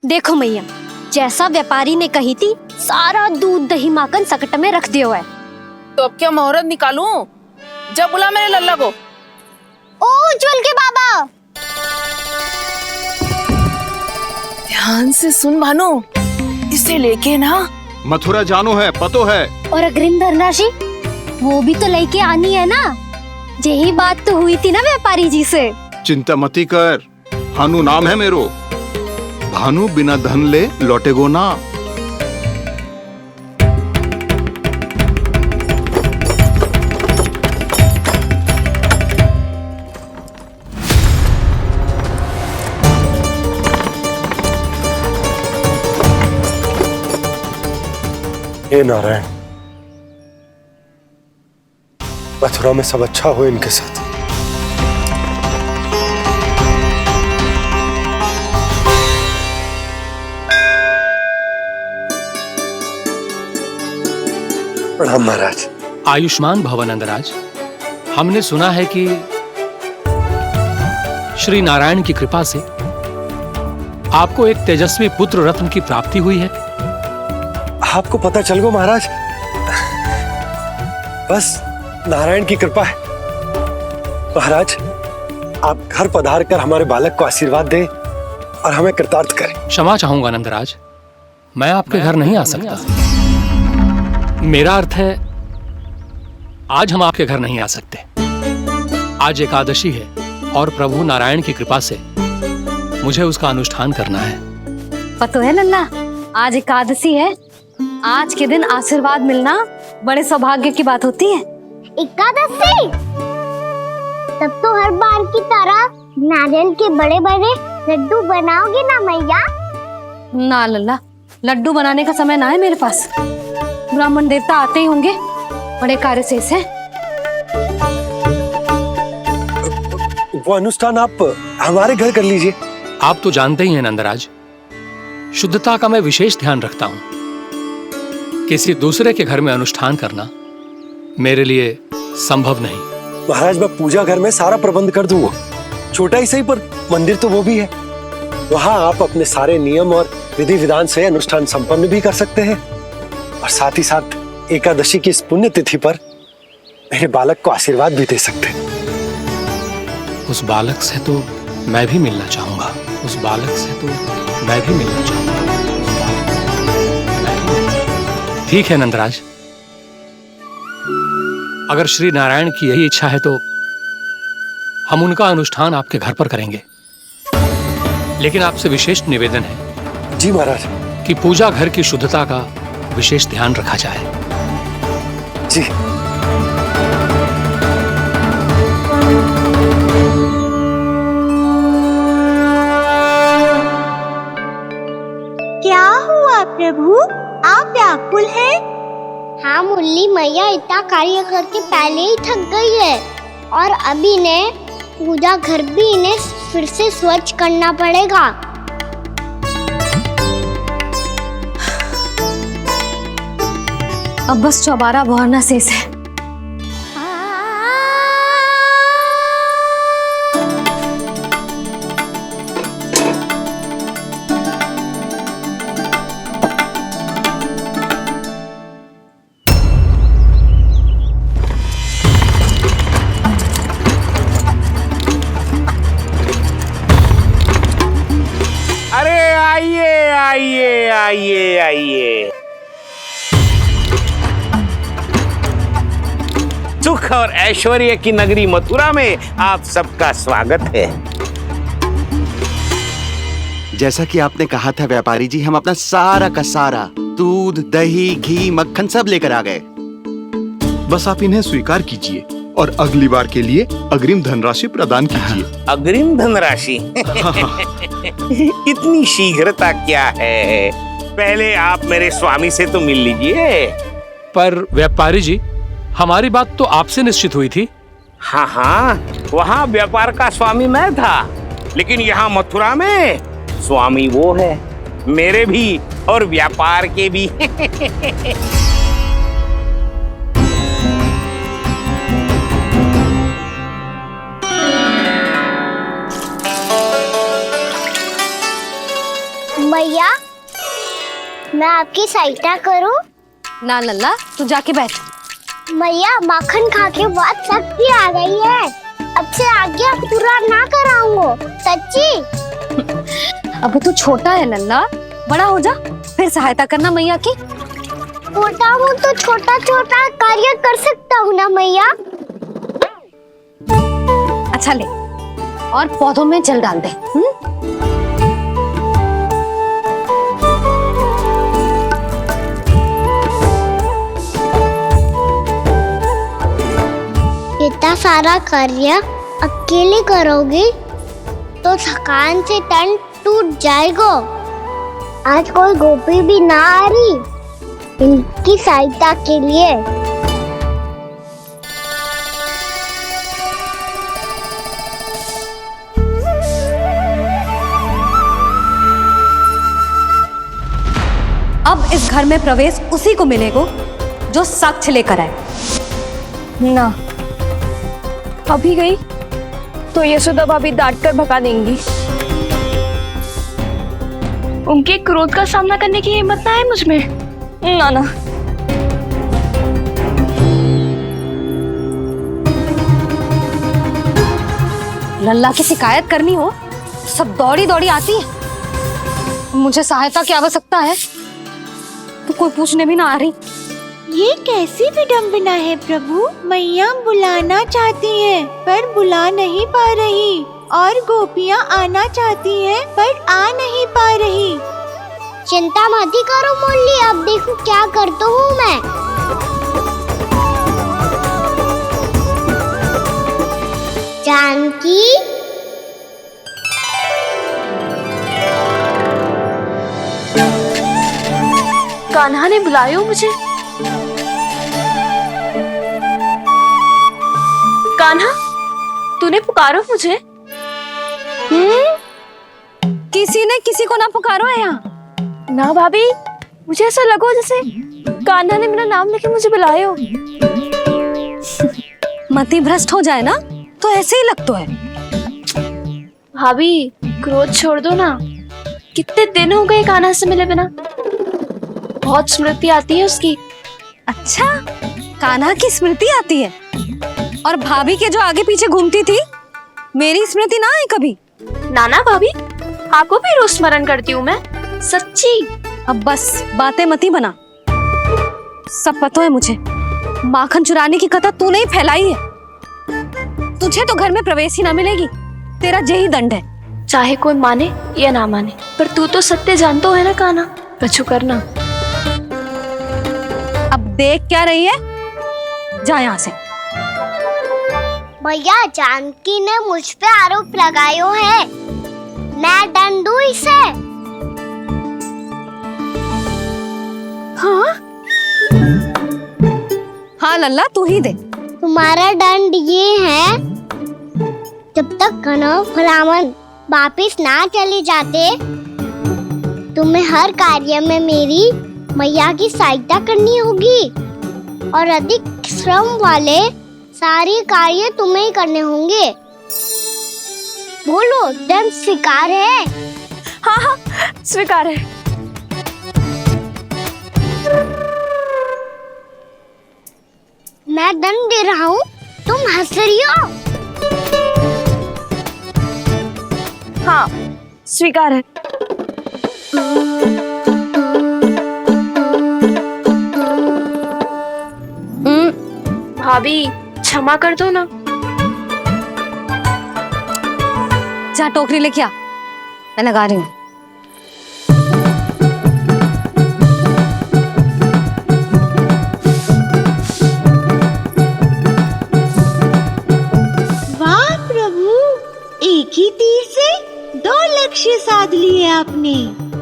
देखो मैया, जैसा व्यापारी ने कही थी सारा दूध दही माखन सकट में रख दियो है। तो अब क्या मुहूर्त निकालूं? जब बुला मेरे लल्ला को। ओ उज्जवल के बाबा, ध्यान से सुन भानु, इसे लेके ना मथुरा जानो है, पतो है। और अग्रिम धनराशि वो भी तो लेके आनी है ना। यही बात तो हुई थी ना व्यापारी जी से। चिंता मती कर, भानु नाम है मेरो। भानु बिना धन ले लौटेगो ना। हे नारायण, मथुरा में सब अच्छा हो इनके साथ। प्रणाम महाराज। आयुष्मान भव नंदराज। हमने सुना है कि श्री नारायण की कृपा से आपको एक तेजस्वी पुत्र रत्न की प्राप्ति हुई है। आपको पता चल गो महाराज, बस नारायण की कृपा है। महाराज, आप घर पधार कर हमारे बालक को आशीर्वाद दें और हमें कृतार्थ करें। क्षमा चाहूंगा नंदराज, मैं आपके घर नहीं आ सकता। मेरा अर्थ है, आज हम आपके घर नहीं आ सकते। आज एकादशी है और प्रभु नारायण की कृपा से मुझे उसका अनुष्ठान करना है। पतो है लल्ला, आज एकादशी है। आज के दिन आशीर्वाद मिलना बड़े सौभाग्य की बात होती है। एकादशी? तब तो हर बार की तरह नारियल के बड़े बड़े लड्डू बनाओगे ना मैया? ना लल्ला, लड्डू बनाने का समय ना है मेरे पास। ब्राह्मण देवता आते ही होंगे, बड़े कार्य शेष है। वो अनुष्ठान आप हमारे घर कर लीजिए। आप तो जानते ही हैं नंदराज, शुद्धता का मैं विशेष ध्यान रखता हूं। किसी दूसरे के घर में अनुष्ठान करना मेरे लिए संभव नहीं। महाराज, मैं पूजा घर में सारा प्रबंध कर दूंगा। छोटा ही सही, पर मंदिर तो वो भी है। वहां आप अपने सारे नियम और विधि विधान से अनुष्ठान संपन्न भी कर सकते हैं और साथ ही साथ एकादशी की इस पुण्य तिथि पर मेरे बालक को आशीर्वाद भी दे सकते हैं। उस बालक से तो मैं भी मिलना चाहूंगा। उस बालक से तो मैं भी मिलना चाहूंगा। ठीक है नंदराज, अगर श्री नारायण की यही इच्छा है तो हम उनका अनुष्ठान आपके घर पर करेंगे। लेकिन आपसे विशेष निवेदन है जी महाराज, कि पूजा घर की शुद्धता का विशेष ध्यान रखा जाए। जी। क्या हुआ प्रभु, आप व्याकुल हैं? हाँ मुरली मैया इतना कार्य करके पहले ही थक गई है और अभी ने पूजा घर भी इन्हें फिर से स्वच्छ करना पड़ेगा। अब बस चौबारा बहाना शेष है। अरे आइए आइए आइए आइए, सुख और ऐश्वर्य की नगरी मथुरा में आप सबका स्वागत है। जैसा कि आपने कहा था व्यापारी जी, हम अपना सारा का सारा दूध दही घी मक्खन सब लेकर आ गए। बस आप इन्हें स्वीकार कीजिए और अगली बार के लिए अग्रिम धनराशि प्रदान कीजिए। अग्रिम धनराशि? इतनी शीघ्रता क्या है? पहले आप मेरे स्वामी से तो मिल लीजिए। पर व्यापारी जी, हमारी बात तो आपसे निश्चित हुई थी। हाँ हाँ, वहाँ व्यापार का स्वामी मैं था, लेकिन यहाँ मथुरा में स्वामी वो है, मेरे भी और व्यापार के भी। मैया, मैं आपकी सहायता करूं? ना लल्ला, तू जाके बैठ। मैया, माखन खा के बहुत शक्ति आ गई है। अब से आगे पूरा ना कराऊंगा, सच्ची। अब तू छोटा है लल्ला, बड़ा हो जा फिर सहायता करना मैया की। छोटा हूँ तो छोटा छोटा कार्य कर सकता हूँ ना मैया। अच्छा ले, और पौधों में जल डाल दे। इतना सारा कार्य अकेले करोगे तो थकान से तन टूट जाएगा। आज कोई गोपी भी ना आ रही इनकी सहायता के लिए। अब इस घर में प्रवेश उसी को मिलेगा जो साक्ष्य लेकर आए। ना, अभी गई तो यशोदा भाभी डांट कर भगा देंगी। उनके क्रोध का सामना करने की हिम्मत ना है मुझ में। ना। लल्ला की शिकायत करनी हो सब दौड़ी दौड़ी आती है। मुझे सहायता की आवश्यकता है तो कोई पूछने भी ना आ रही। ये कैसी विडंबना है प्रभु। मैया बुलाना चाहती हैं पर बुला नहीं पा रही, और गोपियाँ आना चाहती हैं पर आ नहीं पा रही। चिंता मत ही करो मुरली, अब देखो क्या करता हूँ मैं। जानकी, कान्हा ने बुलाया मुझे। कान्हा, तूने पुकारो मुझे। किसी ने किसी को ना पुकारो है यहाँ। ना भाभी, मुझे ऐसा लगो जैसे कान्हा ने मेरा नाम लेके मुझे बुलायो। मति भ्रष्ट हो जाए ना तो ऐसे ही लगता है। भाभी, क्रोध छोड़ दो ना। कितने दिन हो गए कान्हा से मिले बिना। बहुत स्मृति आती है उसकी। अच्छा, कान्हा की स्मृति आती है? और भाभी के जो आगे पीछे घूमती थी, मेरी स्मृति ना आई कभी? नाना भाभी, आपको भी रोज स्मरण करती हूँ मैं, सच्ची। अब बस बातें मत ही बना। सब पता है मुझे, माखन चुराने की कथा तूने ही फैलाई है। तुझे तो घर में प्रवेश ही ना मिलेगी, तेरा यही दंड है। चाहे कोई माने या ना माने, पर तू तो सत्य जानता है ना कान्हा। कछु करना। अब देख क्या रही है, जा यहाँ से। भैया, जानकी ने मुझ पे आरोप लगायो है, मैं दंड दूं इसे? हाँ लल्ला, तू ही दे। तुम्हारा दंड ये है, जब तक कनव फलावन वापिस ना चले जाते, तुम्हें हर कार्य में मेरी मैया की सहायता करनी होगी, और अधिक श्रम वाले सारे कार्य तुम्हें ही करने होंगे। बोलो, दंड स्वीकार है? हाँ, स्वीकार है। मैं दंड दे रहा हूँ, तुम हंस रही हो? हाँ, स्वीकार है। भाभी, क्षमा कर दो ना। जा टोकरी लेके आ, मैं लगा रही हूँ। वाह प्रभु, एक ही तीर से 2 लक्ष्य साध लिए आपने।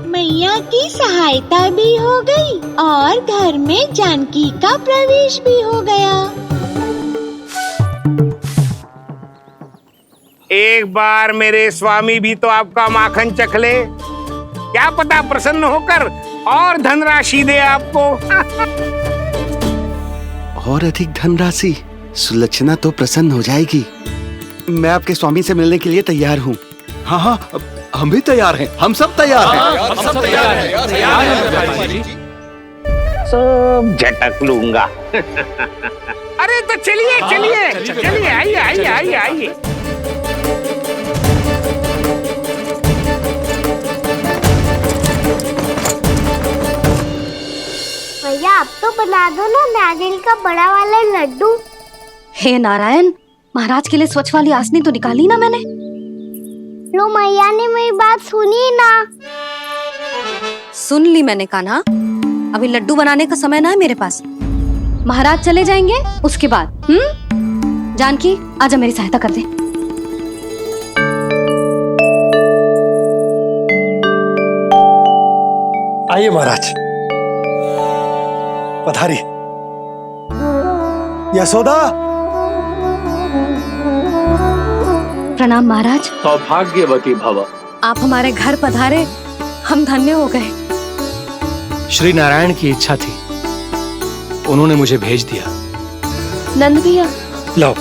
मैया की सहायता भी हो गई और घर में जानकी का प्रवेश भी हो गया। एक बार मेरे स्वामी भी तो आपका माखन चख ले, क्या पता प्रसन्न होकर और धनराशि दे आपको। और अधिक धनराशि? सुलक्षणा तो प्रसन्न हो जाएगी। मैं आपके स्वामी से मिलने के लिए तैयार हूँ। हाँ हाँ, हम भी तैयार हैं, हम सब तैयार हैं। हम सब तैयार हैं, तैयार हैं व्यापारी जी। सब झटक लूंगा। अरे तो चलिए चलिए चलिए, आइए आइए आइए आइए। भैया आप तो बना दो ना नारियल का बड़ा वाला लड्डू। हे नारायण, महाराज के लिए स्वच्छ वाली आसनी तो निकाली ना मैंने। लो मैया ने मेरी बात सुनी ना। सुन ली मैंने कान्हा, अभी लड्डू बनाने का समय ना है मेरे पास। महाराज चले जाएंगे उसके बाद। जानकी आजा मेरी सहायता कर दे। आइए महाराज, पधारी। यशोदा। प्रणाम महाराज। सौभाग्यवती भव। आप हमारे घर पधारे, हम धन्य हो गए। श्री नारायण की इच्छा थी, उन्होंने मुझे भेज दिया। नंद भैया, लाओ।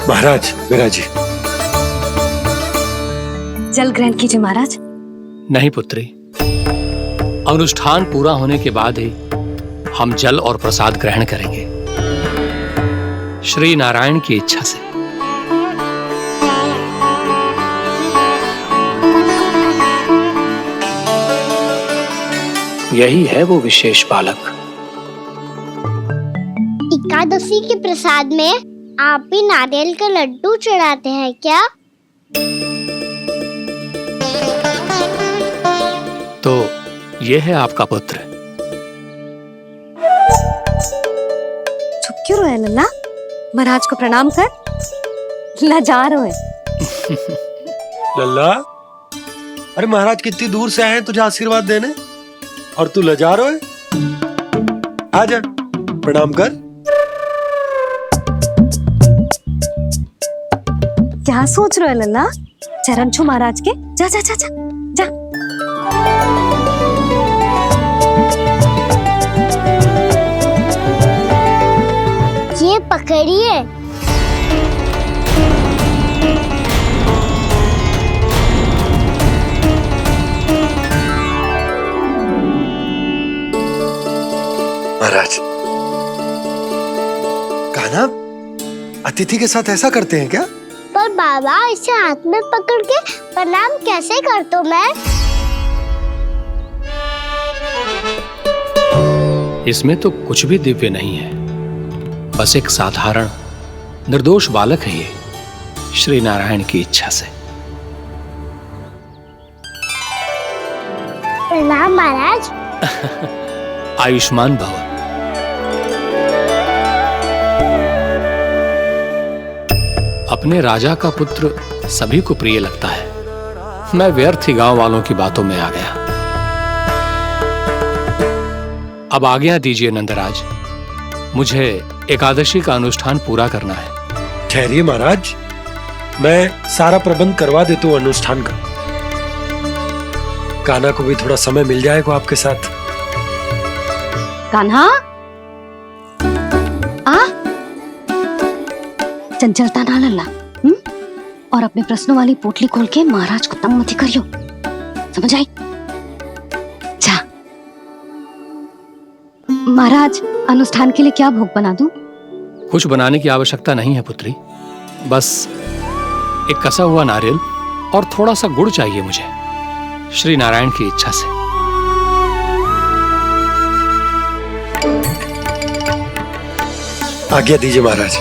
महाराज विराजी। जल ग्रहण कीजिए महाराज। नहीं पुत्री, अनुष्ठान पूरा होने के बाद ही हम जल और प्रसाद ग्रहण करेंगे, श्री नारायण की इच्छा से। यही है वो विशेष बालक। एकादशी के प्रसाद में आप भी नारियल का लड्डू चढ़ाते हैं क्या? तो ये है आपका पुत्र। चुप क्यों रोए लल्ला? महाराज को प्रणाम कर। लजा रोए। लल्ला, अरे महाराज कितनी दूर से आए हैं तुझे आशीर्वाद देने, और तू लजा रहा है? आजा, प्रणाम कर। क्या सोच रहे हो लल्ला? चरण छू महाराज के। जा जा जा जा जा। ये पकड़िए। महाराज, कान्हा अतिथि के साथ ऐसा करते हैं क्या? पर बाबा, इसे हाथ में पकड़ के प्रणाम कैसे करता हूँ मैं? इसमें तो कुछ भी दिव्य नहीं है, बस एक साधारण निर्दोष बालक है ये, श्री नारायण की इच्छा से। प्रणाम महाराज। आयुष्मान भव। अपने राजा का पुत्र सभी को प्रिय लगता है। मैं व्यर्थ ही गांव वालों की बातों में आ गया। अब आज्ञा दीजिए नंदराज, मुझे एकादशी का अनुष्ठान पूरा करना है। ठहरिए महाराज, मैं सारा प्रबंध करवा देता हूँ अनुष्ठान का। कान्हा को भी थोड़ा समय मिल जाएगा आपके साथ। कान्हा, आ चंचलता ना लल्ला। और अपने प्रश्नों वाली पोटली खोल के महाराज को तंग मत करियो, समझ आई? जा महाराज, अनुष्ठान के लिए क्या भोग बना दूं? कुछ बनाने की आवश्यकता नहीं है पुत्री, बस एक कसा हुआ नारियल और थोड़ा सा गुड़ चाहिए मुझे, श्री नारायण की इच्छा से। आज्ञा दीजिए महाराज।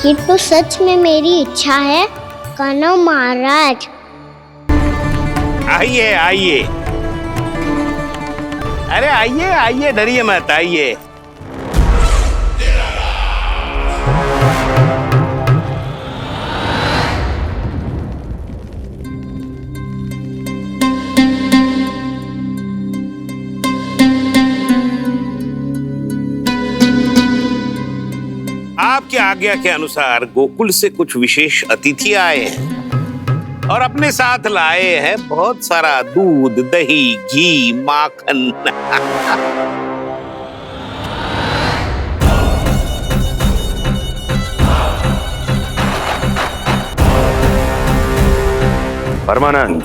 ये तो सच में मेरी इच्छा है कान्हा महाराज। आइए आइए, अरे आइए आइए, डरिए मत, आइए। आपकी आज्ञा के अनुसार गोकुल से कुछ विशेष अतिथि आए हैं। और अपने साथ लाए हैं बहुत सारा दूध, दही, घी, माखन। परमानंद,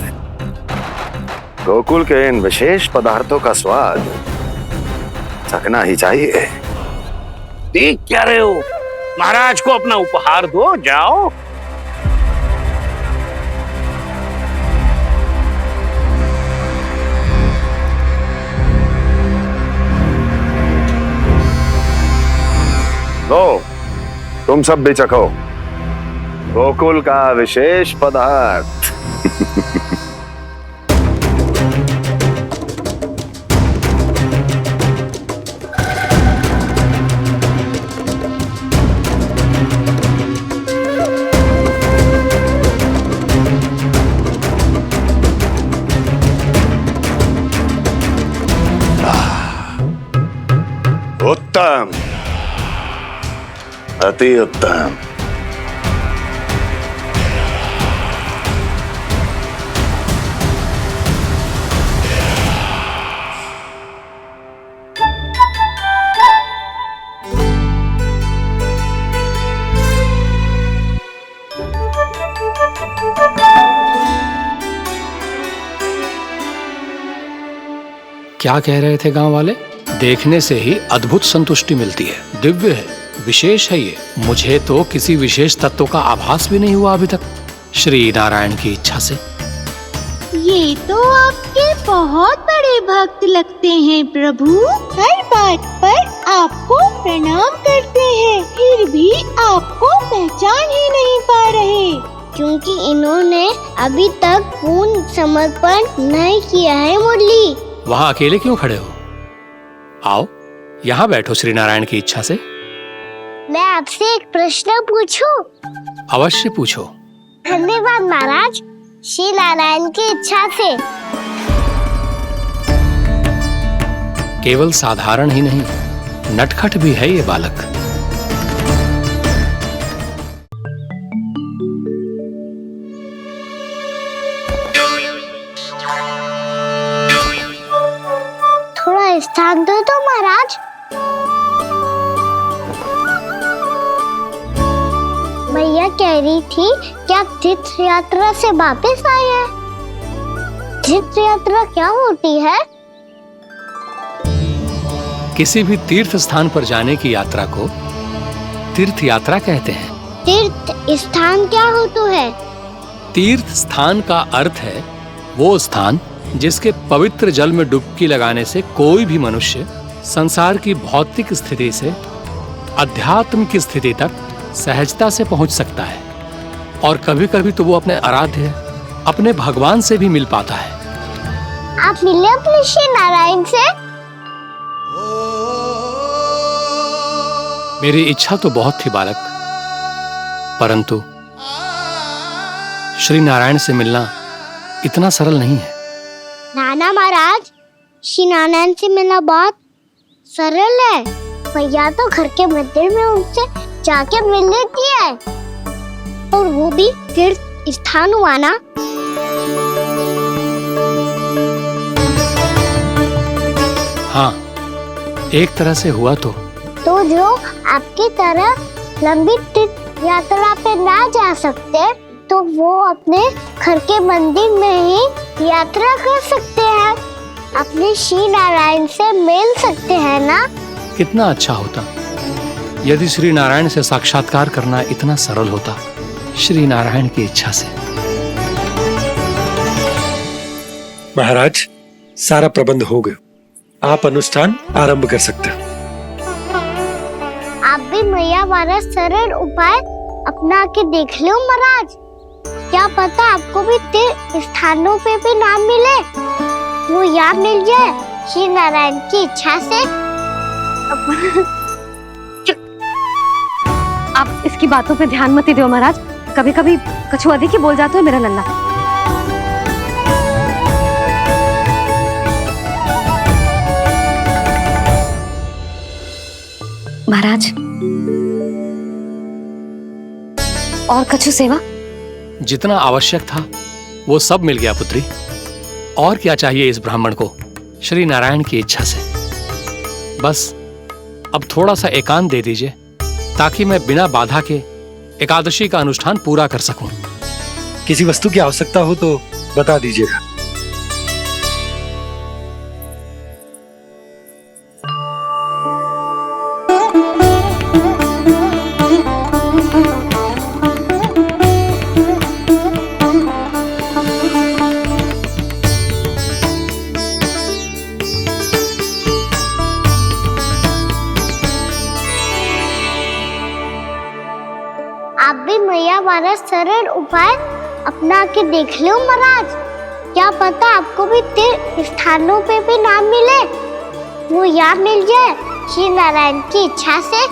गोकुल के इन विशेष पदार्थों का स्वाद चखना ही चाहिए। देख क्या रहे हो? महाराज को अपना उपहार दो, जाओ। लो, तुम सब भी चखो गोकुल का विशेष पदार्थ। उत्तम, अति उत्तम। क्या कह रहे थे गांव वाले? देखने से ही अद्भुत संतुष्टि मिलती है, दिव्य है, विशेष है ये। मुझे तो किसी विशेष तत्व का आभास भी नहीं हुआ अभी तक, श्री नारायण की इच्छा से। ये तो आपके बहुत बड़े भक्त लगते हैं प्रभु। हर बात पर आपको प्रणाम करते हैं, फिर भी आपको पहचान ही नहीं पा रहे। क्योंकि इन्होंने अभी तक पूर्ण समर्पण नहीं किया है मुरली। वहाँ अकेले क्यों खड़े हो? आओ यहाँ बैठो श्री नारायण की इच्छा से। मैं आपसे एक प्रश्न पूछूं? अवश्य पूछो। धन्यवाद महाराज, श्री नारायण की इच्छा से। केवल साधारण ही नहीं, नटखट भी है ये बालक। थोड़ा स्थान दो तो महाराज। भैया कह रही थी कि आप तीर्थ यात्रा से वापस आए हैं। तीर्थ यात्रा क्या होती है? किसी भी तीर्थ स्थान पर जाने की यात्रा को तीर्थ यात्रा कहते हैं। तीर्थ स्थान क्या होता है? तीर्थ स्थान का अर्थ है वो स्थान जिसके पवित्र जल में डुबकी लगाने से कोई भी मनुष्य संसार की भौतिक स्थिति से अध्यात्म की स्थिति तक सहजता से पहुंच सकता है, और कभी कभी तो वो अपने आराध्य, अपने भगवान से भी मिल पाता है। आप मिले अपने श्री नारायण से? मेरी इच्छा तो बहुत थी बालक, परंतु श्री नारायण से मिलना इतना सरल नहीं है। नाना महाराज, श्री नारायण से मिलना बहुत सरल है। भैया तो घर के मंदिर में उनसे जाके मिल लेती है, और वो भी तीर्थ स्थान हुआ ना। हाँ, एक तरह से हुआ तो जो आपकी तरह लंबी तीर्थ यात्रा पे ना जा सकते, तो वो अपने घर के मंदिर में ही यात्रा कर सकते हैं, अपने श्री नारायण से मिल सकते हैं ना। कितना अच्छा होता यदि श्री नारायण से साक्षात्कार करना इतना सरल होता, श्री नारायण की इच्छा से। महाराज, सारा प्रबंध हो गया, आप अनुष्ठान आरंभ कर सकते हैं। आप भी मैया वाला सरल उपाय अपना के देख लो महाराज। क्या पता आपको भी तीर्थ स्थानों पे भी नाम मिले, वो याद मिल जाए श्री नारायण की इच्छा से। आप इसकी बातों पे ध्यान मत दो महाराज, कभी कभी कछु अधिक ही बोल जाते हो मेरा लल्ला। महाराज, और कछु सेवा? जितना आवश्यक था वो सब मिल गया पुत्री। और क्या चाहिए इस ब्राह्मण को श्री नारायण की इच्छा से। बस अब थोड़ा सा एकांत दे दीजिए ताकि मैं बिना बाधा के एकादशी का अनुष्ठान पूरा कर सकूं। किसी वस्तु की आवश्यकता हो तो बता दीजिएगा। आप भी मैया वाला सरल उपाय अपना के देख लो महाराज। क्या पता आपको भी तीर्थ स्थानों पे भी नाम मिले। वो यहाँ मिल जाए। श्री नारायण की इच्छा से